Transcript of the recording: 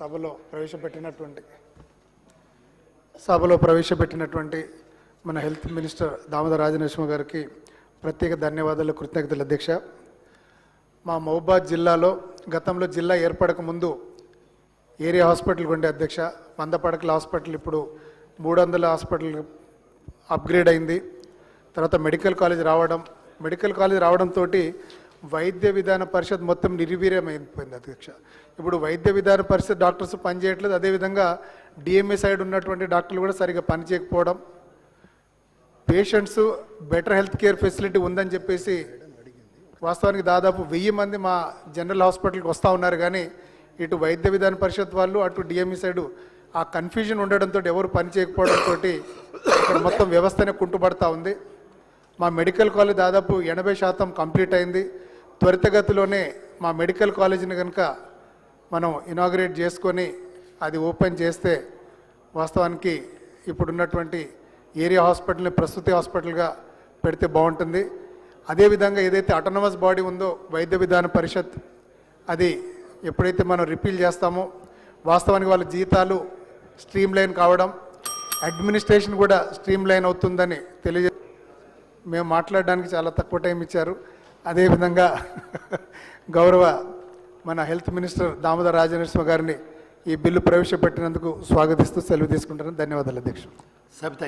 సభలో ప్రవేశపెట్టినటువంటి మన హెల్త్ మినిస్టర్ దామోదర రాజనరసింహ గారికి ప్రత్యేక ధన్యవాదాలు, కృతజ్ఞతలు అధ్యక్ష. మా మహబూబాద్ జిల్లాలో గతంలో జిల్లా ఏర్పడక ముందు ఏరియా హాస్పిటల్ ఉండే అధ్యక్ష. 100 పడకల హాస్పిటల్ ఇప్పుడు 300 హాస్పిటల్ అప్గ్రేడ్ అయింది. తర్వాత మెడికల్ కాలేజ్ రావడంతో వైద్య విధాన పరిషత్ మొత్తం నిర్వీర్యమైపోయింది అధ్యక్ష. ఇప్పుడు వైద్య విధాన పరిషత్ డాక్టర్స్ పనిచేయట్లేదు. అదేవిధంగా డిఎంఏ సైడ్ ఉన్నటువంటి డాక్టర్లు కూడా సరిగా పనిచేయకపోవడం, patients better health care facility ఉందని చెప్పేసి వాస్తవానికి దాదాపు 1000 మంది మా జనరల్ హాస్పిటల్కి వస్తూ ఉన్నారు. కానీ ఇటు వైద్య విధాన పరిషత్ వాళ్ళు అటు డిఎంఈ సైడు ఆ కన్ఫ్యూజన్ ఉండడంతో ఎవరు పని చేయకపోవడంతో ఇక్కడ మొత్తం వ్యవస్థనే కుంటుపడతా ఉంది. మా మెడికల్ కాలేజ్ దాదాపు 80% కంప్లీట్ అయింది. త్వరితగతిలోనే మా మెడికల్ కాలేజీని కనుక మనం ఇనాగ్రేట్ చేసుకొని అది ఓపెన్ చేస్తే వాస్తవానికి ఇప్పుడున్నటువంటి ఏరియా హాస్పిటల్ని ప్రసూతి హాస్పిటల్గా పెడితే బాగుంటుంది. అదేవిధంగా ఏదైతే ఆటోనమస్ బాడీ ఉందో వైద్య విధాన పరిషత్, అది ఎప్పుడైతే మనం రిపీల్ చేస్తామో వాస్తవానికి వాళ్ళ జీతాలు స్ట్రీమ్ లైన్ కావడం, అడ్మినిస్ట్రేషన్ కూడా స్ట్రీమ్ లైన్ అవుతుందని మేము మాట్లాడడానికి చాలా తక్కువ టైం ఇచ్చారు. అదేవిధంగా గౌరవ మన హెల్త్ మినిస్టర్ దామోదర రాజనరసింహ గారిని ఈ బిల్లు ప్రవేశపెట్టినందుకు స్వాగతిస్తూ సెలవు తీసుకుంటాను. ధన్యవాదాలు అధ్యక్షుడు. సబితా